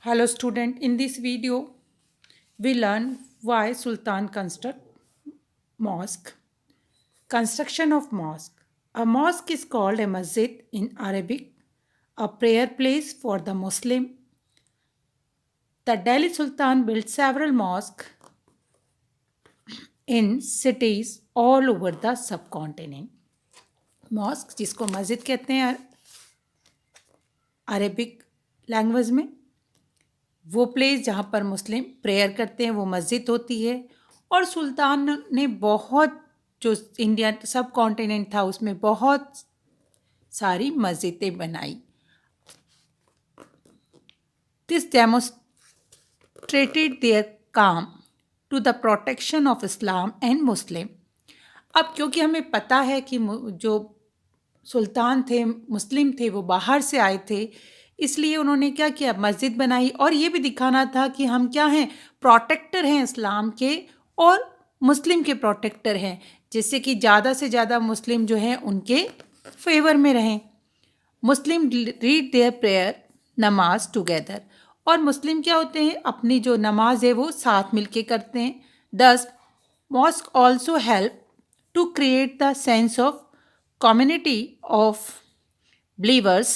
Hello student, in this video we learn why Sultan construct mosque. Construction of mosque. A mosque is called a masjid in Arabic, a prayer place for the Muslim. The Delhi Sultan built several mosques in cities all over the subcontinent. Mosque जिसको मस्जिद कहते हैं Arabic language में, वो place जहाँ पर मुस्लिम prayer करते हैं वो मस्जिद होती है। और सुल्तान ने बहुत, जो इंडिया सब कॉन्टिनेंट था उसमें बहुत सारी मस्जिदें बनाई। This demonstrated their come to the protection of Islam and Muslim. अब क्योंकि हमें पता है कि जो सुल्तान थे मुस्लिम थे, वो बाहर से आए थे, इसलिए उन्होंने क्या किया, मस्जिद बनाई। और ये भी दिखाना था कि हम क्या हैं, प्रोटेक्टर हैं इस्लाम के और मुस्लिम के प्रोटेक्टर हैं, जिससे कि ज़्यादा से ज़्यादा मुस्लिम जो हैं उनके फेवर में रहें। मुस्लिम रीड देयर प्रेयर नमाज टुगेदर। और मुस्लिम क्या होते हैं, अपनी जो नमाज है वो साथ मिलके करते हैं। This mosque also help to create the sense of community of believers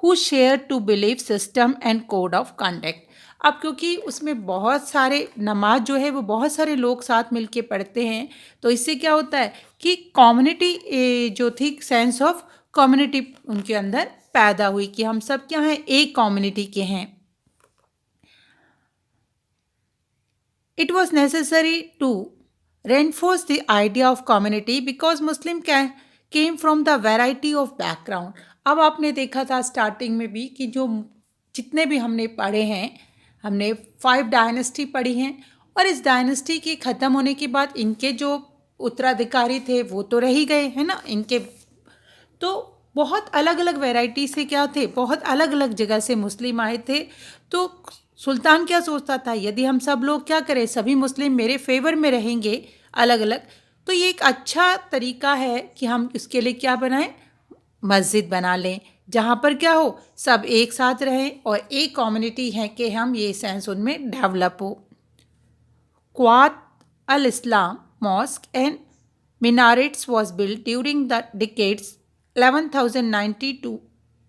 who share to belief system and code of conduct। अब क्योंकि उसमें बहुत सारे नमाज जो है वो बहुत सारे लोग साथ मिलके पढ़ते हैं, तो इससे क्या होता है कि कम्युनिटी जो थी, सेंस ऑफ कम्युनिटी उनके अंदर पैदा हुई कि हम सब क्या हैं, एक कम्युनिटी के हैं। It was necessary to reinforce the idea of community because Muslim came from the variety of background। अब आपने देखा था स्टार्टिंग में भी कि जो जितने भी हमने पढ़े हैं, हमने 5 डायनेस्टी पढ़ी हैं, और इस डायनेस्टी के ख़त्म होने के बाद इनके जो उत्तराधिकारी थे वो तो रह ही गए हैं ना, इनके तो बहुत अलग अलग वैरायटी से क्या थे, बहुत अलग अलग जगह से मुस्लिम आए थे। तो सुल्तान क्या सोचता था, यदि हम सब लोग क्या करें, सभी मुस्लिम मेरे फेवर में रहेंगे अलग अलग, तो ये एक अच्छा तरीका है कि हम इसके लिए क्या बनाएं, मस्जिद बना लें, जहाँ पर क्या हो, सब एक साथ रहें और एक कम्युनिटी है कि हम ये सेंस उनमें डेवलप हो। Quwwat al Islam mosque and minarets was built during the decades 1190 to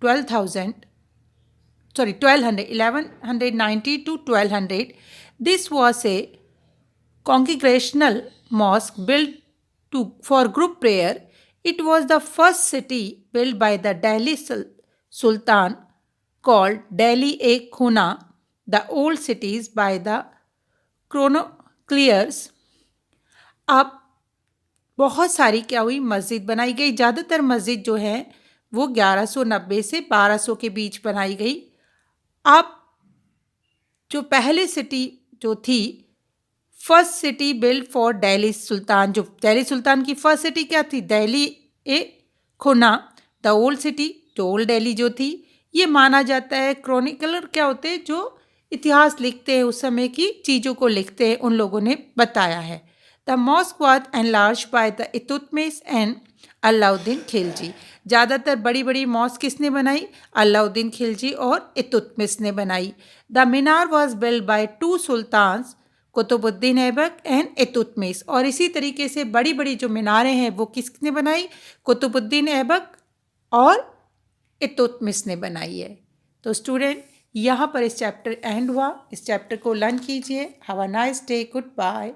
1190 to 1200. This was a congregational mosque built for group prayer. It was the first city built by the Delhi Sultan called Delhi-e-Khuna, the old cities by the chroniclers। अब बहुत सारी क्या हुई, मस्जिद बनाई गई। ज़्यादातर मस्जिद जो है वो 1190 से 1200 के बीच बनाई गई। अब जो पहले सिटी जो थी, first city build for Delhi sultan, जो दिल्ली सुल्तान की फर्स्ट सिटी क्या थी, दिल्ली ए खुना, द ओल्ड सिटी, जो ओल्ड दिल्ली जो थी। ये माना जाता है, क्रॉनिकलर क्या होते हैं, जो इतिहास लिखते हैं, उस समय की चीज़ों को लिखते हैं, उन लोगों ने बताया है। The mosque was enlarged by the Iltutmish and Alauddin Khilji. ज़्यादातर बड़ी बड़ी मॉस्क किसने बनाई, अलाउद्दीन खिलजी और इल्तुतमिश ने बनाई। The minar was build by 2 sultans, Qutubuddin Aibak and Iltutmish. और इसी तरीके से बड़ी बड़ी जो मीनारें हैं वो किसने बनाई, कुतुबुद्दीन ऐबक और इल्तुतमिश ने बनाई है। तो स्टूडेंट, यहाँ पर इस चैप्टर एंड हुआ। इस चैप्टर को लर्न कीजिए। Have a nice day, good bye.